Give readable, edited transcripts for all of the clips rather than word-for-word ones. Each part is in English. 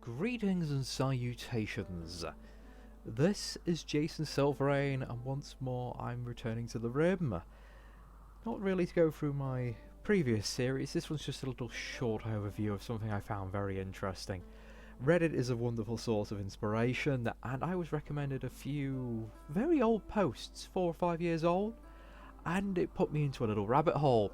Greetings and salutations. This is Jason Silverain, and once more I'm returning to the Rim. Not really to go through my previous series, this one's just a little short overview of something I found very interesting. Reddit is a wonderful source of inspiration, and I was recommended a few very old posts, 4 or 5 years old, and it put me into a little rabbit hole.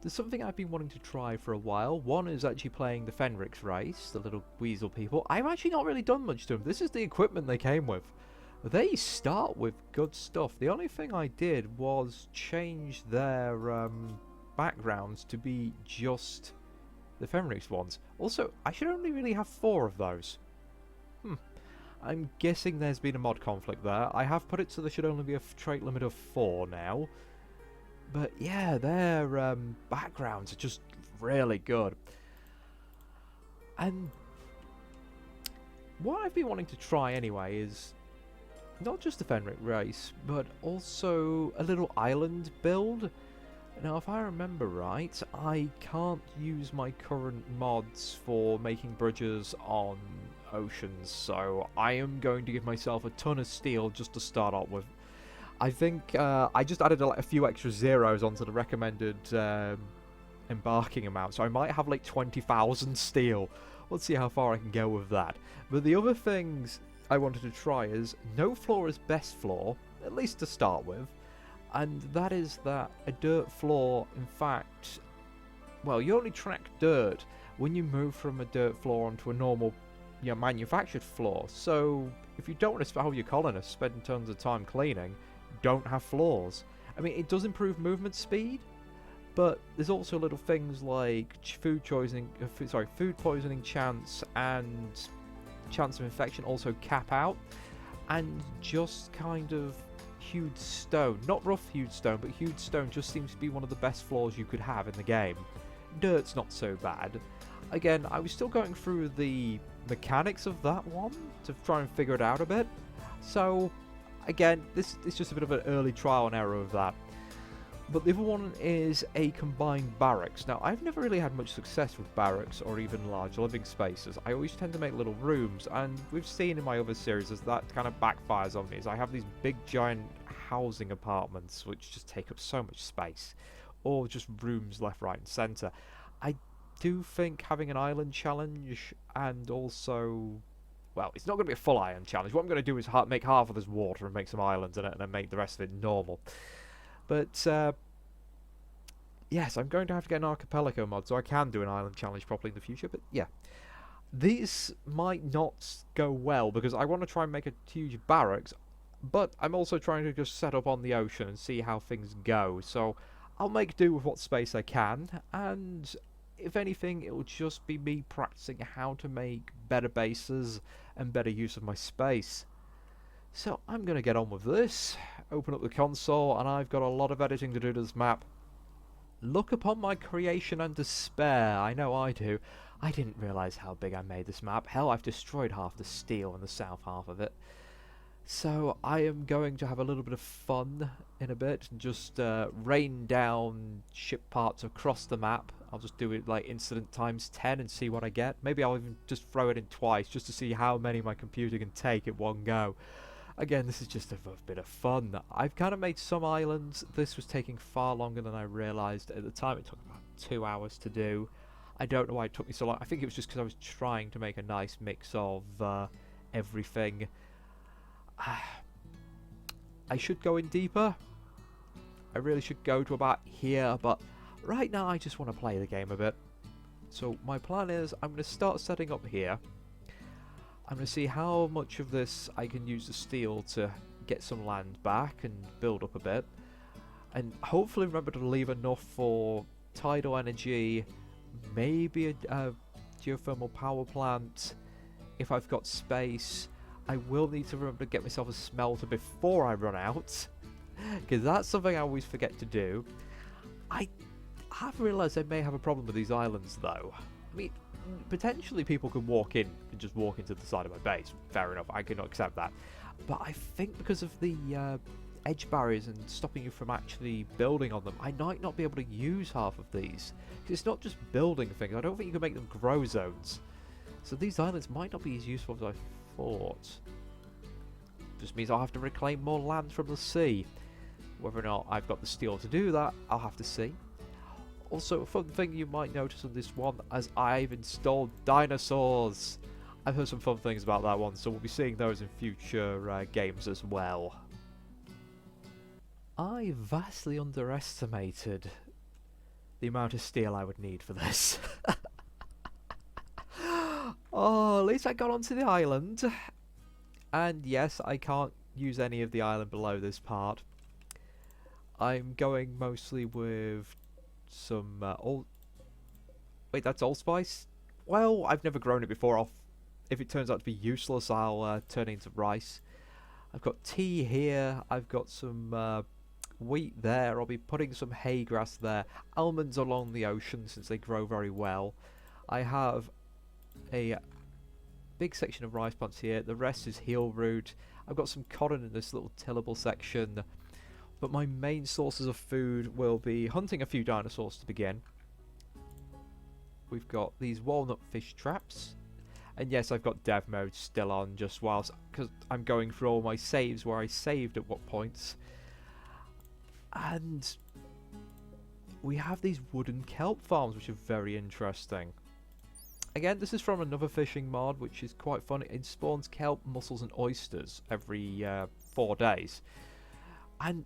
There's something I've been wanting to try for a while. One is actually playing the Fenrix race, the little weasel people. I've actually not really done much to them. This is the equipment they came with. They start with good stuff. The only thing I did was change their backgrounds to be just the Fenrix ones. Also, I should only really have 4 of those. I'm guessing there's been a mod conflict there. I have put it so there should only be a trait limit of 4 now. But yeah, their backgrounds are just really good. And what I've been wanting to try anyway is not just the Fenrix race, but also a little island build. Now, if I remember right, I can't use my current mods for making bridges on oceans, so I am going to give myself a ton of steel just to start off with. I think I just added a few extra zeros onto the recommended embarking amount, so I might have like 20,000 steel. Let's see how far I can go with that. But the other things I wanted to try is no floor is best floor, at least to start with, and that is that a dirt floor, in fact, well, you only track dirt when you move from a dirt floor onto a normal, manufactured floor. So if you don't want to have your colonists spend tons of time cleaning, don't have floors. I mean, it does improve movement speed, but there's also little things like food poisoning chance and chance of infection also cap out, and just kind of hewed stone, not rough hewed stone, but hewed stone just seems to be one of the best floors you could have in the game. Dirt's not so bad. Again, I was still going through the mechanics of that one to try and figure it out a bit, so again, this is just a bit of an early trial and error of that. But the other one is a combined barracks. Now, I've never really had much success with barracks or even large living spaces. I always tend to make little rooms, and we've seen in my other series as that kind of backfires on me, is I have these big giant housing apartments which just take up so much space, or just rooms left, right and centre. I do think having an island challenge, and also, well, it's not going to be a full island challenge. What I'm going to do is make half of this water and make some islands in it, and then make the rest of it normal. But yes, I'm going to have to get an archipelago mod so I can do an island challenge properly in the future. But yeah, these might not go well because I want to try and make a huge barracks, but I'm also trying to just set up on the ocean and see how things go. So I'll make do with what space I can, and if anything, it will just be me practicing how to make better bases and better use of my space. So I'm going to get on with this, open up the console, and I've got a lot of editing to do to this map. Look upon my creation and despair. I know I do. I didn't realise how big I made this map. Hell, I've destroyed half the steel in the south half of it. So I am going to have a little bit of fun in a bit and just rain down ship parts across the map. I'll just do it like incident times 10 and see what I get. Maybe I'll even just throw it in twice just to see how many my computer can take at one go. Again, this is just a bit of fun. I've kind of made some islands. This was taking far longer than I realised. At the time it took about 2 hours to do. I don't know why it took me so long. I think it was just because I was trying to make a nice mix of everything. I should go in deeper. I really should go to about here, but right now I just want to play the game a bit. So my plan is I'm going to start setting up here. I'm going to see how much of this I can use the steel to get some land back and build up a bit. And hopefully remember to leave enough for tidal energy, maybe a geothermal power plant if I've got space. I will need to remember to get myself a smelter before I run out, because that's something I always forget to do. I have realised I may have a problem with these islands though. I mean, potentially people could walk in and just walk into the side of my base. Fair enough, I can accept that. But I think because of the edge barriers and stopping you from actually building on them, I might not be able to use half of these. Because it's not just building things. I don't think you can make them grow zones. So these islands might not be as useful as I thought. Just means I'll have to reclaim more land from the sea. Whether or not I've got the steel to do that, I'll have to see. Also, a fun thing you might notice on this one, as I've installed dinosaurs. I've heard some fun things about that one, so we'll be seeing those in future games as well. I vastly underestimated the amount of steel I would need for this. Oh, at least I got onto the island. And yes, I can't use any of the island below this part. I'm going mostly with some old... Wait, that's allspice? Well, I've never grown it before. If it turns out to be useless, I'll turn it into rice. I've got tea here. I've got some wheat there. I'll be putting some hay grass there. Almonds along the ocean since they grow very well. I have a big section of rice plants here. The rest is heel root. I've got some cotton in this little tillable section. But my main sources of food will be hunting a few dinosaurs to begin. We've got these walnut fish traps. And yes, I've got dev mode still on just whilst, because I'm going through all my saves where I saved at what points. And we have these wooden kelp farms, which are very interesting. Again, this is from another fishing mod, which is quite fun. It spawns kelp, mussels and oysters every 4 days. And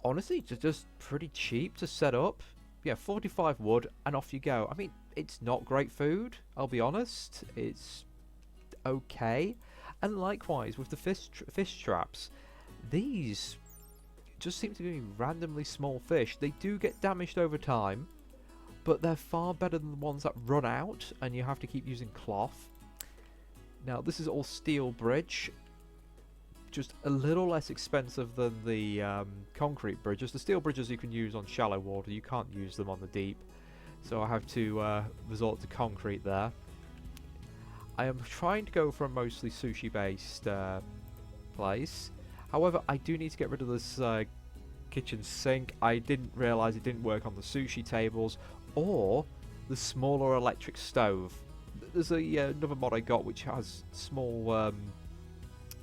honestly, it's just pretty cheap to set up. Yeah, 45 wood and off you go. I mean, it's not great food, I'll be honest. It's okay. And likewise, with the fish traps, these just seem to be randomly small fish. They do get damaged over time, but they're far better than the ones that run out and you have to keep using cloth. Now, this is all steel bridge. Just a little less expensive than the concrete bridges. The steel bridges you can use on shallow water, you can't use them on the deep. So I have to resort to concrete there. I am trying to go for a mostly sushi based place. However, I do need to get rid of this kitchen sink. I didn't realise it didn't work on the sushi tables or the smaller electric stove. There's another mod I got which has small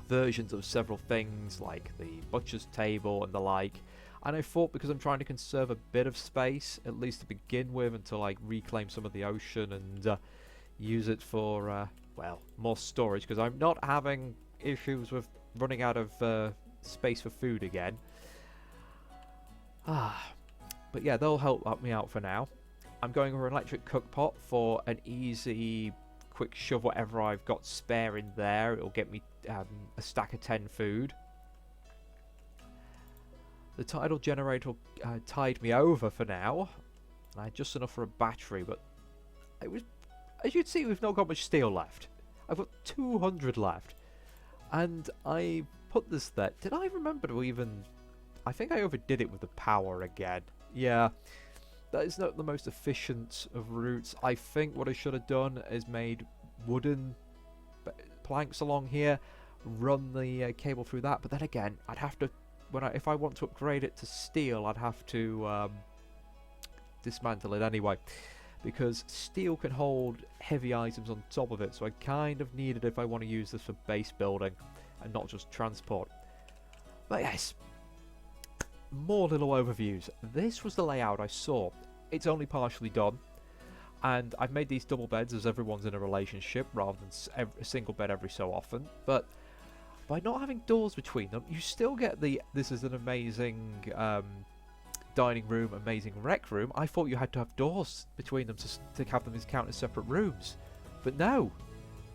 versions of several things like the butcher's table and the like, and I thought because I'm trying to conserve a bit of space at least to begin with until I reclaim some of the ocean and use it for well, more storage, because I'm not having issues with running out of space for food again. But yeah, they'll help me out for now. I'm going with an electric cook pot for an easy quick shove whatever I've got spare in there. It'll get me a stack of 10 food. The tidal generator tied me over for now. I had just enough for a battery, but it was, as you'd see, we've not got much steel left. I've got 200 left, and I put this there. Did I remember to even? I think I overdid it with the power again. Yeah. That is not the most efficient of routes. I think what I should have done is made wooden planks along here, run the cable through that. But then again, I'd have to, if I want to upgrade it to steel, I'd have to dismantle it anyway, because steel can hold heavy items on top of it. So I kind of need it if I want to use this for base building and not just transport. But yes. More little overviews. This was the layout I saw. It's only partially done, and I've made these double beds as everyone's in a relationship rather than a single bed every so often. But by not having doors between them, you still get the this is an amazing dining room, amazing rec room. I thought you had to have doors between them to have them as count as separate rooms, but no,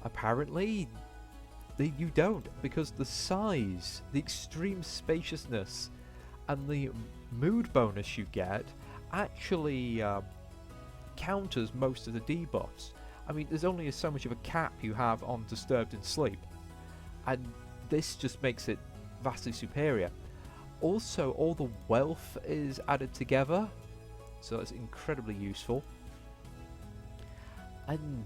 apparently you don't, because the size, the extreme spaciousness and the mood bonus you get actually counters most of the debuffs. I mean, there's only so much of a cap you have on Disturbed in Sleep, and this just makes it vastly superior. Also, all the wealth is added together, so it's incredibly useful. And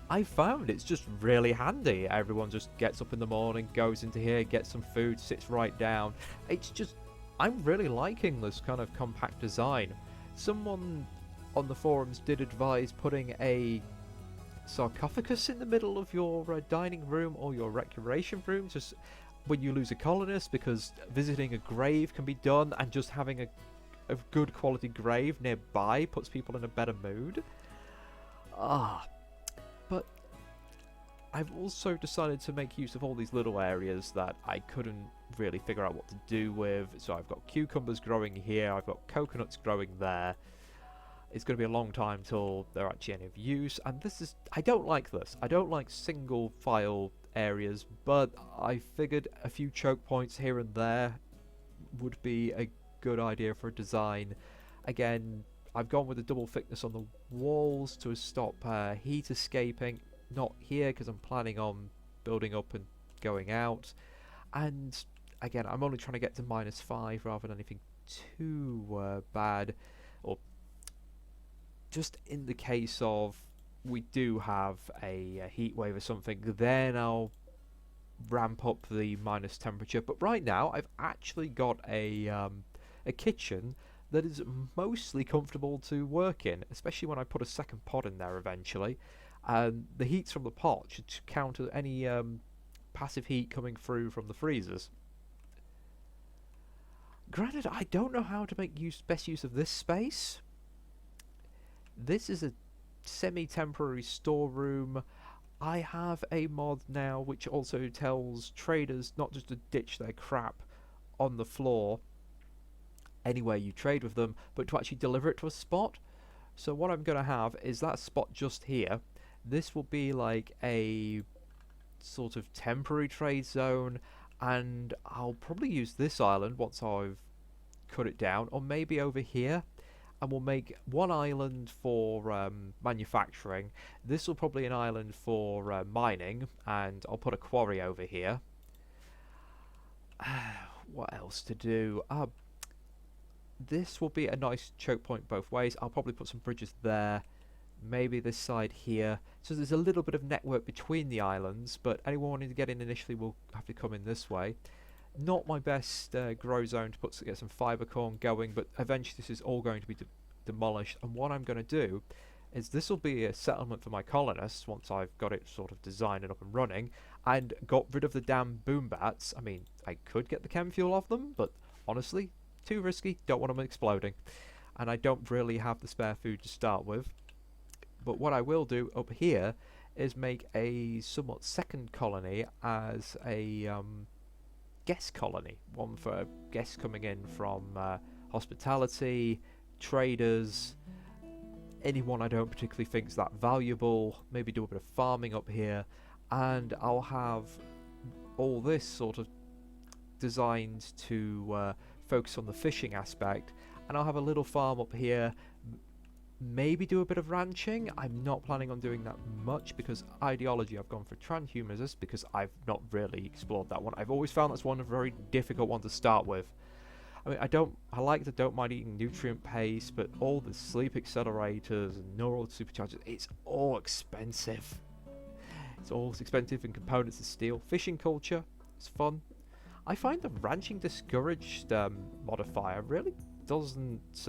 I found it's just really handy. Everyone just gets up in the morning, goes into here, gets some food, sits right down. It's just, I'm really liking this kind of compact design. Someone on the forums did advise putting a sarcophagus in the middle of your dining room or your recreation room, just when you lose a colonist, because visiting a grave can be done, and just having a good quality grave nearby puts people in a better mood. But I've also decided to make use of all these little areas that I couldn't really figure out what to do with. So I've got cucumbers growing here, I've got coconuts growing there. It's going to be a long time till they're actually any of use, and I don't like this. I don't like single file areas, but I figured a few choke points here and there would be a good idea for a design. Again, I've gone with a double thickness on the walls to stop heat escaping. Not here, because I'm planning on building up and going out. And again, I'm only trying to get to -5 rather than anything too bad. Or just in the case of we do have a heat wave or something, then I'll ramp up the minus temperature. But right now, I've actually got a kitchen that is mostly comfortable to work in, especially when I put a second pod in there eventually. And the heat from the pot should counter any passive heat coming through from the freezers. Granted, I don't know how to make best use of this space. This is a semi-temporary storeroom. I have a mod now which also tells traders not just to ditch their crap on the floor anywhere you trade with them, but to actually deliver it to a spot. So what I'm going to have is that spot just here. This will be like a sort of temporary trade zone, and I'll probably use this island once I've cut it down, or maybe over here, and we'll make one island for manufacturing. This will probably be an island for mining, and I'll put a quarry over here. What else to do? This will be a nice choke point both ways. I'll probably put some bridges there, maybe this side here, so there's a little bit of network between the islands, but anyone wanting to get in initially will have to come in this way. Not my best grow zone to get some fiber corn going, but eventually this is all going to be demolished, and what I'm going to do is this will be a settlement for my colonists once I've got it sort of designed and up and running, and got rid of the damn boom bats. I mean, I could get the chem fuel off them, but honestly, too risky, don't want them exploding, and I don't really have the spare food to start with. But what I will do up here is make a somewhat second colony as a guest colony, one for guests coming in from hospitality, traders, anyone I don't particularly think is that valuable. Maybe do a bit of farming up here, and I'll have all this sort of designed to focus on the fishing aspect, and I'll have a little farm up here. Maybe do a bit of ranching. I'm not planning on doing that much because ideology I've gone for transhumanism because I've not really explored that one. I've always found that's one a very difficult one to start with. I mean, I don't mind eating nutrient paste, but all the sleep accelerators and neural superchargers, it's all expensive. It's all expensive in components of steel. Fishing culture, it's fun. I find the ranching discouraged modifier really doesn't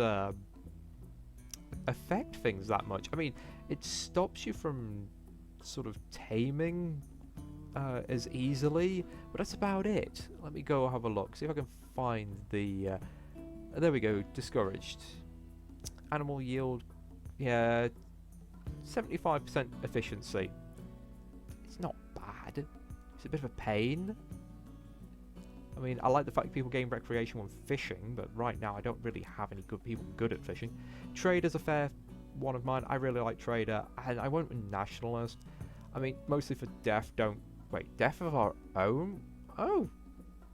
affect things that much. I mean, it stops you from sort of taming as easily, but that's about it. Let me go have a look, see if I can find the there we go, discouraged. Animal yield, yeah, 75% efficiency. It's not bad. It's a bit of a pain. I mean, I like the fact people gain recreation when fishing, but right now I don't really have any good people good at fishing. Trader's a fair one of mine. I really like Trader, and I went with Nationalist. I mean, mostly for death of our own? Oh,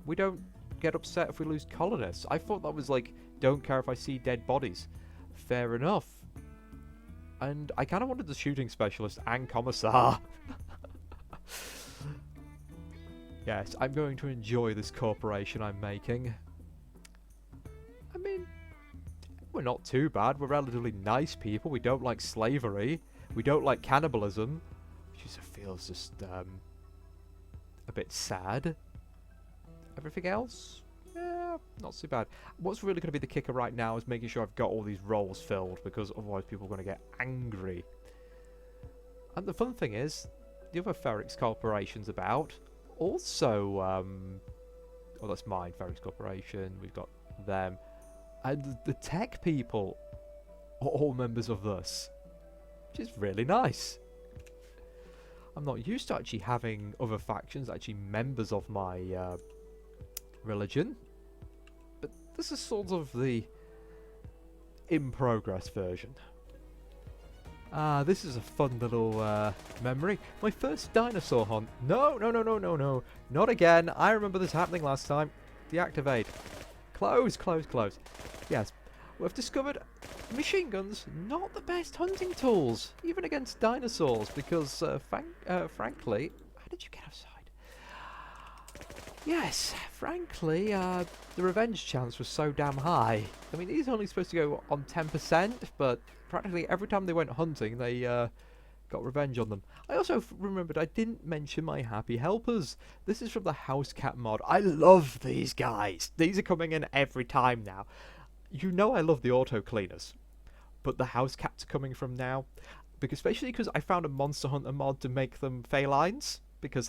we don't get upset if we lose colonists. I thought that was like, don't care if I see dead bodies. Fair enough. And I kind of wanted the shooting specialist and commissar. Yes, I'm going to enjoy this corporation I'm making. I mean, we're not too bad. We're relatively nice people. We don't like slavery. We don't like cannibalism. Which just feels just a bit sad. Everything else? Yeah, not too bad. What's really going to be the kicker right now is making sure I've got all these roles filled, because otherwise people are going to get angry. And the fun thing is, the other Ferrix Corporation's about. Also, oh, that's mine, Ferrix Corporation. We've got them. And the tech people are all members of this, which is really nice. I'm not used to actually having other factions actually members of my religion, but this is sort of the in progress version. This is a fun little memory. My first dinosaur hunt. No, no, no, no, no, no. Not again. I remember this happening last time. Deactivate. Close, close, close. Yes, we've discovered machine guns, not the best hunting tools, even against dinosaurs, because frankly... How did you get outside? Yes, frankly, the revenge chance was so damn high. I mean, these are only supposed to go on 10%, but practically every time they went hunting, they got revenge on them. I also remembered I didn't mention my happy helpers. This is from the Housecat mod. I love these guys. These are coming in every time now. You know I love the auto cleaners, but the Housecats are coming from now, because especially because I found a Monster Hunter mod to make them felines,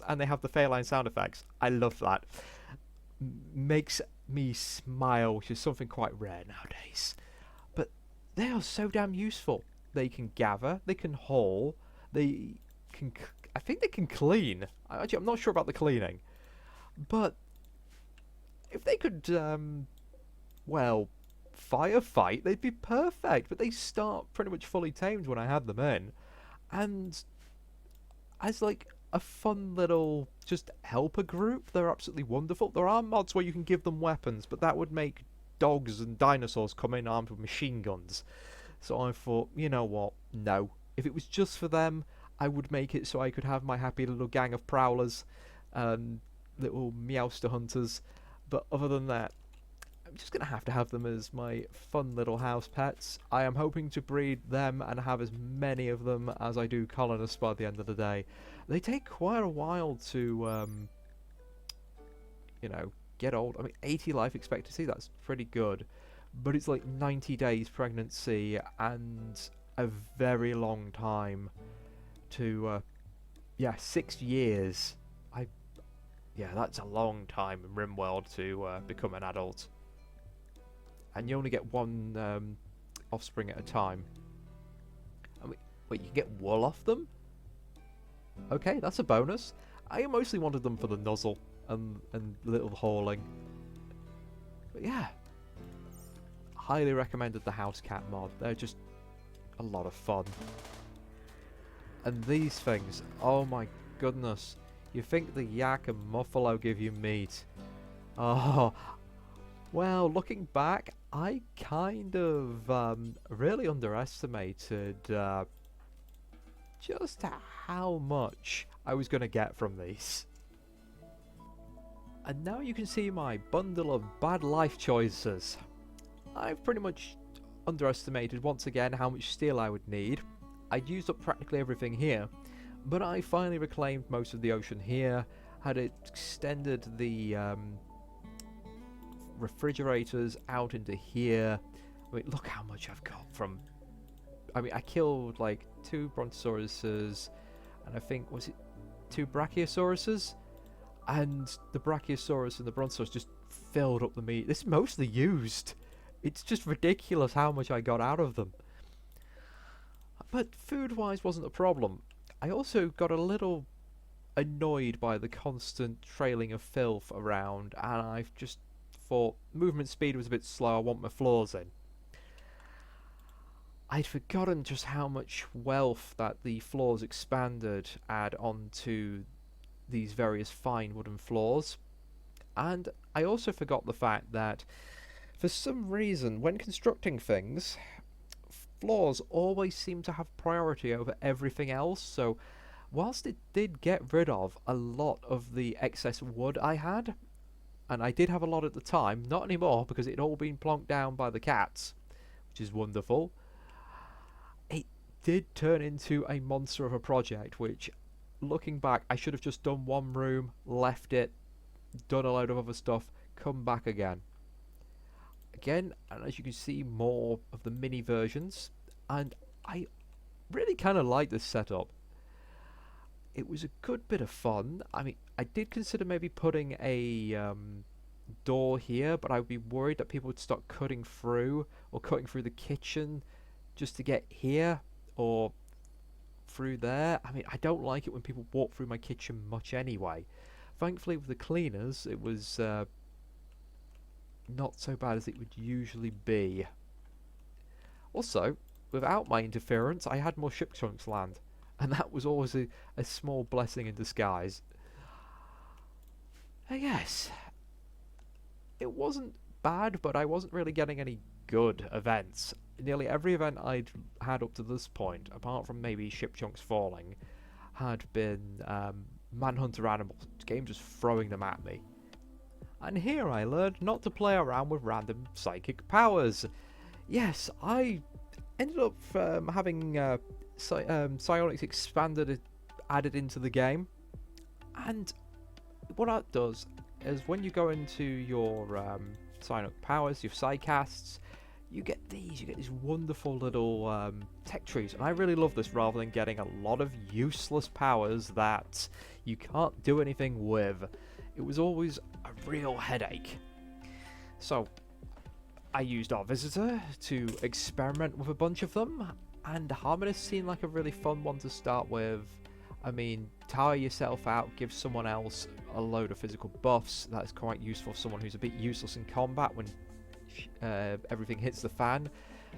and they have the feline sound effects. I love that. Makes me smile, which is something quite rare nowadays. But they are so damn useful. They can gather, they can haul, they can... I think they can clean. Actually, I'm not sure about the cleaning. But if they could, well, firefight, they'd be perfect. But they start pretty much fully tamed when I had them in. And as like a fun little just helper group, they're absolutely wonderful. There are mods where you can give them weapons, but that would make dogs and dinosaurs come in armed with machine guns. So I thought, you know what, no. If it was just for them, I would make it so I could have my happy little gang of prowlers, little meowster hunters. But other than that, I'm just going to have them as my fun little house pets. I am hoping to breed them and have as many of them as I do colonists by the end of the day. They take quite a while to, you know, get old. I mean, 80 life expectancy, that's pretty good. But it's like 90 days pregnancy and a very long time to, yeah, 6 years. Yeah, that's a long time in Rimworld to become an adult. And you only get one offspring at a time. I mean, wait, you can get wool off them? Okay, that's a bonus. I mostly wanted them for the nuzzle and little hauling. But yeah, highly recommended the Housecat mod. They're just a lot of fun. And these things, oh my goodness. You think the yak and muffalo give you meat. Oh, well, looking back, I kind of really underestimated just how much I was going to get from these. And now you can see my bundle of bad life choices. I've pretty much underestimated once again how much steel I would need. I'd used up practically everything here, but I finally reclaimed most of the ocean here, had extended the refrigerators out into here. I mean, look how much I've got from... I mean, I killed like 2 brontosauruses, and I think, was it 2 brachiosauruses? And the brachiosaurus and the brontosaurus just filled up the meat. This is mostly used. It's just ridiculous how much I got out of them. But food-wise wasn't a problem. I also got a little annoyed by the constant trailing of filth around, and I've just thought movement speed was a bit slow, I want my floors in. I'd forgotten just how much wealth that the floors expanded add on to these various fine wooden floors. And I also forgot the fact that for some reason when constructing things, floors always seem to have priority over everything else. So whilst it did get rid of a lot of the excess wood I had, and I did have a lot at the time, not anymore because it had all been plonked down by the cats, which is wonderful, it did turn into a monster of a project, which, looking back, I should have just done one room, left it, done a load of other stuff, come back again. Again, and as you can see, more of the mini versions, and I really kind of like this setup. it was a good bit of fun. I mean, I did consider maybe putting a door here, but I would be worried that people would start cutting through or cutting through the kitchen just to get here or through there. I mean, I don't like it when people walk through my kitchen much anyway. Thankfully, with the cleaners, it was not so bad as it would usually be. Also, without my interference, I had more ship chunks land, and that was always a small blessing in disguise. Yes, it wasn't bad, but I wasn't really getting any good events. Nearly every event I'd had up to this point, apart from maybe ship chunks falling, had been manhunter animals, the game just throwing them at me. And here I learned not to play around with random psychic powers. Yes, I ended up having Psionics expanded, added into the game, and what that does is when you go into your Psionic powers, your Psycasts, you get these wonderful little tech trees, and I really love this rather than getting a lot of useless powers that you can't do anything with. It was always a real headache. So I used our visitor to experiment with a bunch of them, and Harmonists seemed like a really fun one to start with. I mean, tire yourself out, give someone else a load of physical buffs. That's quite useful for someone who's a bit useless in combat when everything hits the fan.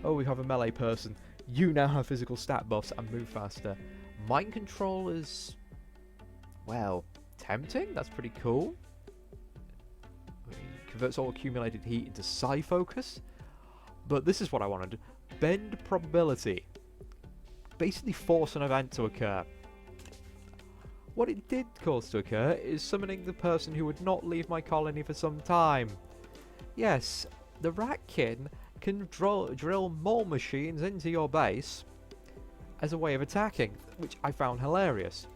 Oh, we have a melee person. You now have physical stat buffs and move faster. Mind control is, well, tempting. That's pretty cool. Converts all accumulated heat into psi focus. But this is what I wanted. Bend probability. Basically force an event to occur. What it did cause to occur is summoning the person who would not leave my colony for some time. Yes, the Ratkin can drill mole machines into your base as a way of attacking, which I found hilarious.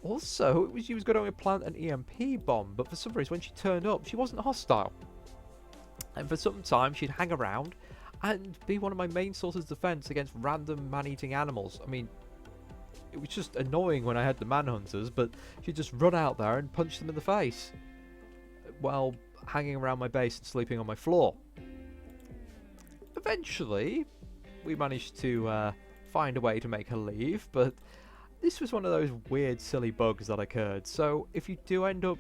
Also, she was going to plant an EMP bomb, but for some reason when she turned up, she wasn't hostile. And for some time, she'd hang around and be one of my main sources of defense against random man-eating animals. I mean, it was just annoying when I had the manhunters, but she'd just run out there and punch them in the face while hanging around my base and sleeping on my floor. Eventually, we managed to find a way to make her leave, but this was one of those weird, silly bugs that occurred. So if you do end up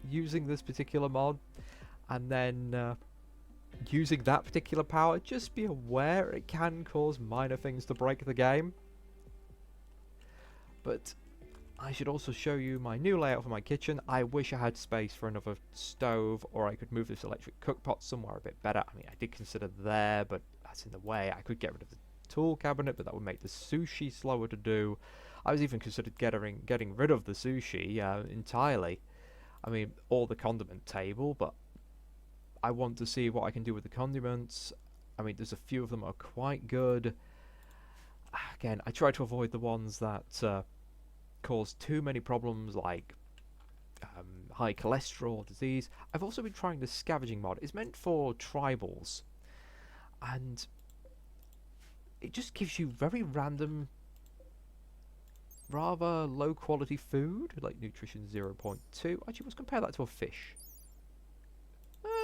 using this particular mod and then using that particular power, just be aware it can cause minor things to break the game. But I should also show you my new layout for my kitchen. I wish I had space for another stove, or I could move this electric cookpot somewhere a bit better. I mean, I did consider there, but that's in the way. I could get rid of the tool cabinet, but that would make the sushi slower to do. I was even considered getting rid of the sushi entirely. I mean, or the condiment table, but I want to see what I can do with the condiments. I mean, there's a few of them that are quite good. Again, I try to avoid the ones that cause too many problems, like high cholesterol, disease. I've also been trying the scavenging mod. It's meant for tribals, and it just gives you very random, rather low quality food, like nutrition 0.2. Actually, let's compare that to a fish.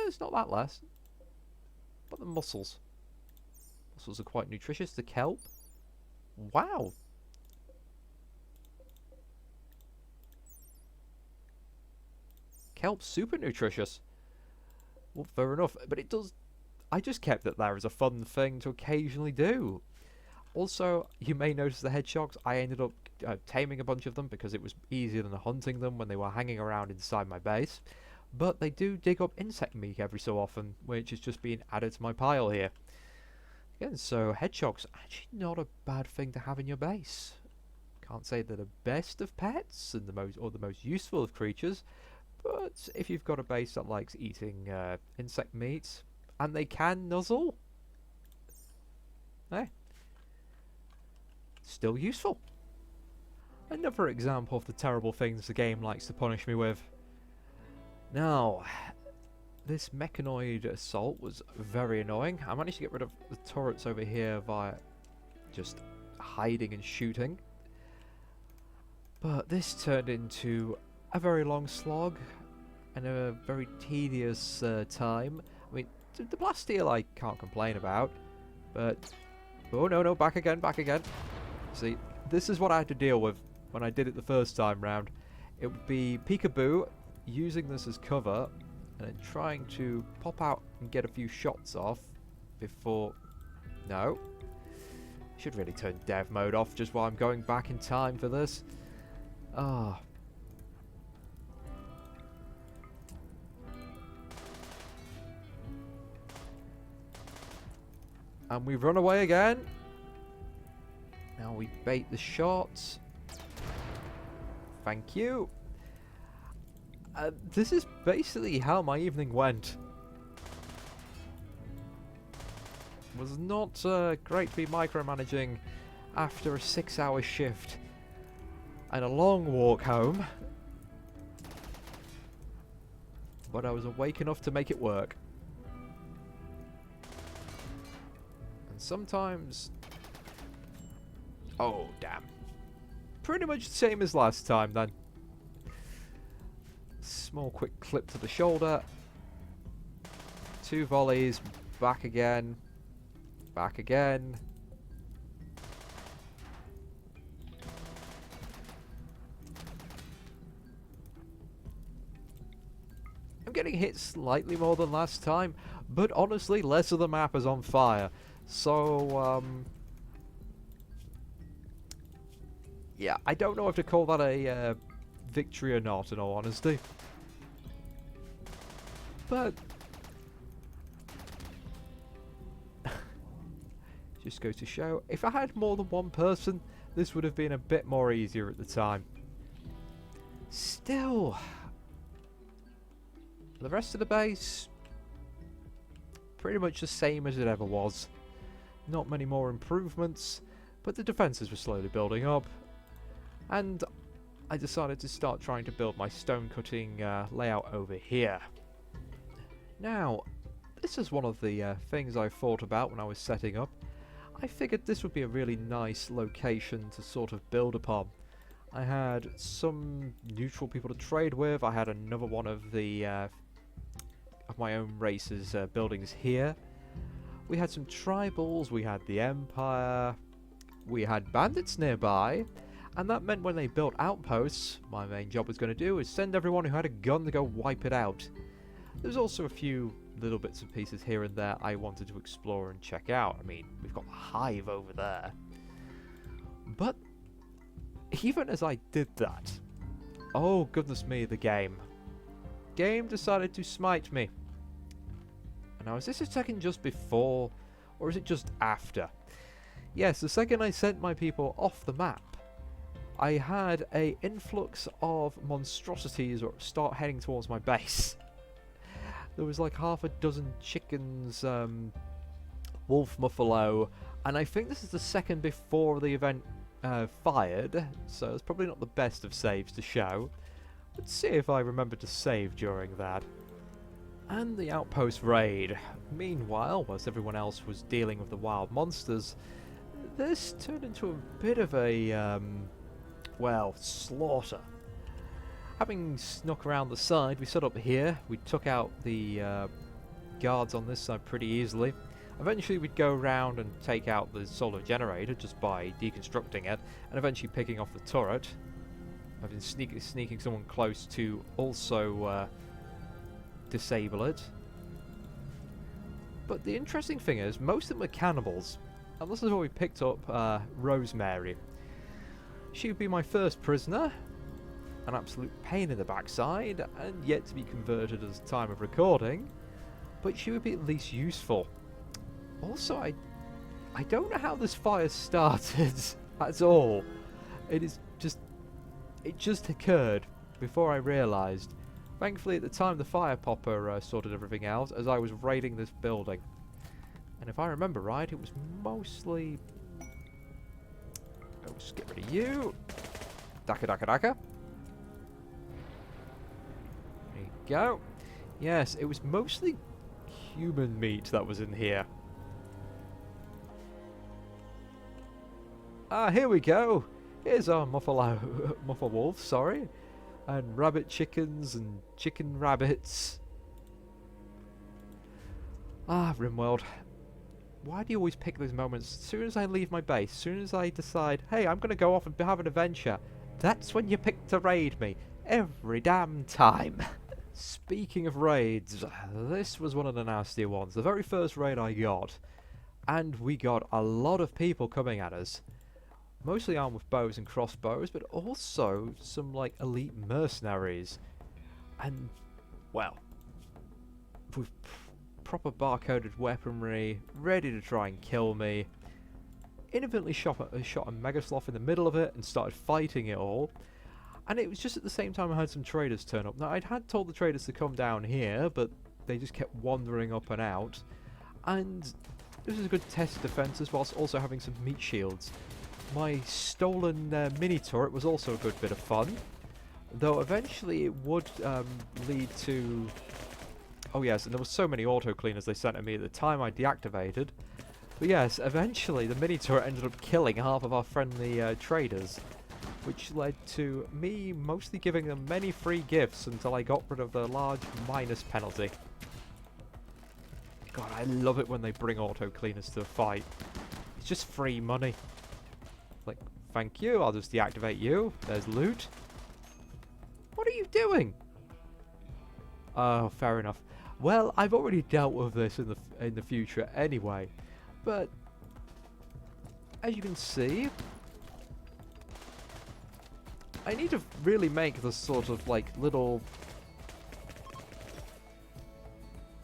It's not that less. But the mussels. Mussels are quite nutritious. The kelp. Wow. Kelp's super nutritious. Well, fair enough. But it does... I just kept it there as a fun thing to occasionally do. Also, you may notice the hedgehogs. I ended up taming a bunch of them because it was easier than hunting them when they were hanging around inside my base. But they do dig up insect meat every so often, which is just being added to my pile here. Again, so hedgehogs, actually not a bad thing to have in your base. Can't say they're the best of pets and the most useful of creatures, but if you've got a base that likes eating insect meat, and they can nuzzle, still useful. Another example of the terrible things the game likes to punish me with. Now, this Mechanoid assault was very annoying. I managed to get rid of the turrets over here via just hiding and shooting. But this turned into a very long slog and a very tedious time. I mean, the Blasteel I can't complain about, but... Oh, no, back again. See, this is what I had to deal with when I did it the first time round. It would be Peekaboo using this as cover and then trying to pop out and get a few shots off before... No. Should really turn dev mode off just while I'm going back in time for this. Ah. And we run away again. Now we bait the shots. Thank you. This is basically how my evening went. It was not great to be micromanaging after a 6-hour shift and a long walk home. But I was awake enough to make it work. And sometimes... Oh, damn. Pretty much the same as last time, then. Small quick clip to the shoulder. 2 volleys. Back again. Back again. I'm getting hit slightly more than last time, but honestly, less of the map is on fire. So, yeah, I don't know if to call that a victory or not, in all honesty. But just goes to show, if I had more than one person, this would have been a bit more easier at the time. Still, the rest of the base, pretty much the same as it ever was. Not many more improvements, but the defences were slowly building up. And I decided to start trying to build my stone cutting layout over here. Now, this is one of the things I thought about when I was setting up. I figured this would be a really nice location to sort of build upon. I had some neutral people to trade with. I had another one of the of my own race's buildings here. We had some tribals, we had the Empire, we had bandits nearby, and that meant when they built outposts, my main job was going to do is send everyone who had a gun to go wipe it out. There's also a few little bits and pieces here and there I wanted to explore and check out. I mean, we've got a hive over there. But even as I did that, oh goodness me, the game decided to smite me. Now, is this a second just before, or is it just after? Yes, the second I sent my people off the map, I had a influx of monstrosities start heading towards my base. There was like half a dozen chickens, wolf muffalo, and I think this is the second before the event fired, so it's probably not the best of saves to show. Let's see if I remember to save during that. And the Outpost Raid. Meanwhile, whilst everyone else was dealing with the wild monsters, this turned into a bit of a, well, slaughter. Having snuck around the side, we set up here. We took out the guards on this side pretty easily. Eventually we'd go around and take out the solar generator just by deconstructing it, and eventually picking off the turret. I've been sneaking someone close to also disable it. But the interesting thing is, most of them are cannibals. And this is where we picked up Rosemary. She would be my first prisoner. An absolute pain in the backside, and yet to be converted at the time of recording. But she would be at least useful. Also, I don't know how this fire started at all. It just occurred before I realised. Thankfully, at the time, the fire popper sorted everything out as I was raiding this building. And if I remember right, it was mostly... Oh, just get rid of you. Daka daka daka. There you go. Yes, it was mostly human meat that was in here. Ah, here we go. Here's our muffle wolf, sorry. And rabbit chickens and chicken rabbits. Ah, Rimworld. Why do you always pick those moments? As soon as I leave my base, as soon as I decide, hey, I'm going to go off and have an adventure, that's when you pick to raid me. Every damn time. Speaking of raids, this was one of the nastier ones. The very first raid I got. And we got a lot of people coming at us. Mostly armed with bows and crossbows, but also some, like, elite mercenaries. And, well, with proper barcoded weaponry, ready to try and kill me. Inadvertently shot a Megasloth in the middle of it and started fighting it all. And it was just at the same time I had some traders turn up. Now, had told the traders to come down here, but they just kept wandering up and out. And this was a good test of defences, whilst also having some meat shields. My stolen mini turret was also a good bit of fun, though eventually it would lead to... Oh yes, and there were so many auto cleaners they sent at me at the time I deactivated. But yes, eventually the mini turret ended up killing half of our friendly traders, which led to me mostly giving them many free gifts until I got rid of the large minus penalty. God, I love it when they bring auto cleaners to a fight. It's just free money. Like, thank you, I'll just deactivate you. There's loot. What are you doing? Oh, fair enough. Well, I've already dealt with this in the future anyway. But as you can see, I need to really make this sort of like little,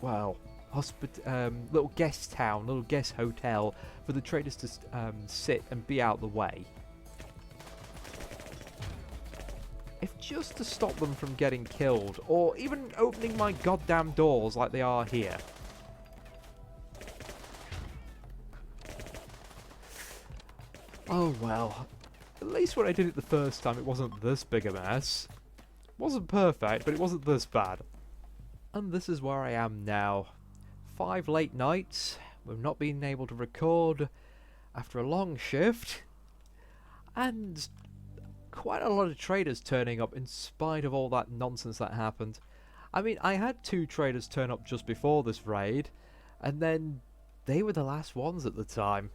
well, little guest town, little guest hotel for the traders to sit and be out the way. If just to stop them from getting killed, or even opening my goddamn doors like they are here. Oh well. At least when I did it the first time it wasn't this big a mess. It wasn't perfect, but it wasn't this bad. And this is where I am now. 5 late nights, we've not been able to record after a long shift, and quite a lot of traders turning up in spite of all that nonsense that happened. I mean, I had 2 traders turn up just before this raid, and then they were the last ones at the time.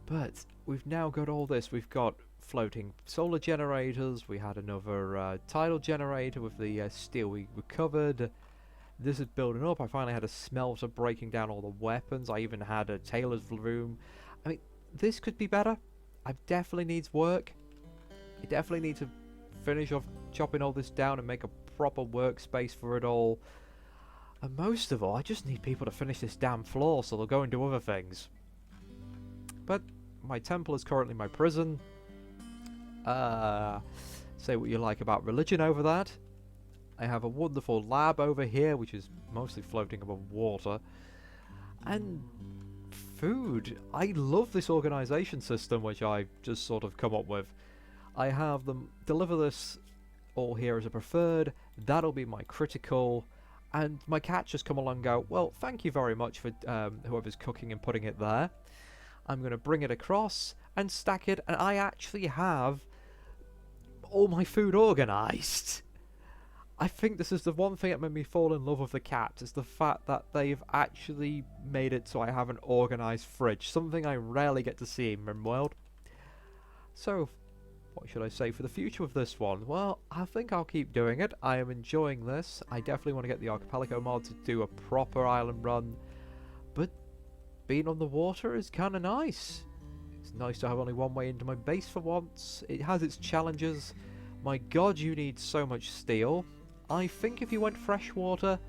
But we've now got all this. We've got floating solar generators, we had another tidal generator with the steel we recovered. This is building up. I finally had a smelter breaking down all the weapons. I even had a tailor's room. I mean, this could be better. It definitely needs work. I definitely need to finish off chopping all this down and make a proper workspace for it all. And most of all, I just need people to finish this damn floor so they'll go and do other things. But my temple is currently my prison. Say what you like about religion over that. I have a wonderful lab over here, which is mostly floating above water. And food. I love this organization system, which I've just sort of come up with. I have them deliver this all here as a preferred. That'll be my critical. And my cats just come along and go, well, thank you very much for whoever's cooking and putting it there. I'm going to bring it across and stack it. And I actually have all my food organized. I think this is the one thing that made me fall in love with the cats, is the fact that they've actually made it so I have an organised fridge, something I rarely get to see in Rimworld. So, what should I say for the future of this one? Well, I think I'll keep doing it. I am enjoying this. I definitely want to get the Archipelago mod to do a proper island run, but being on the water is kind of nice. It's nice to have only one way into my base for once. It has its challenges. My god, you need so much steel. I think if you went freshwater,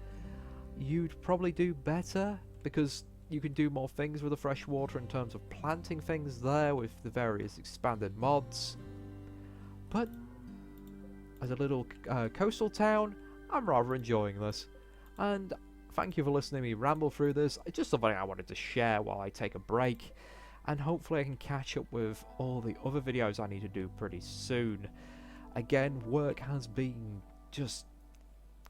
you'd probably do better, because you can do more things with the freshwater in terms of planting things there with the various expanded mods. But as a little coastal town, I'm rather enjoying this. And thank you for listening to me ramble through this. It's just something I wanted to share while I take a break. And hopefully I can catch up with all the other videos I need to do pretty soon. Again, work has been just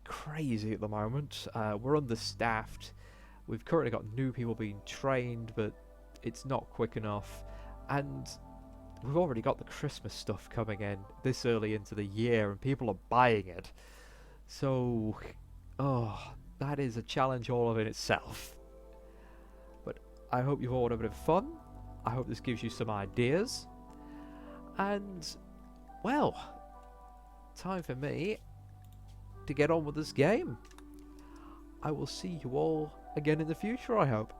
crazy at the moment. We're understaffed. We've currently got new people being trained, but it's not quick enough. And we've already got the Christmas stuff coming in this early into the year, and people are buying it. So, oh, that is a challenge all of in itself. But I hope you've all had a bit of fun. I hope this gives you some ideas. And, well, time for me to get on with this game. I will see you all again in the future, I hope.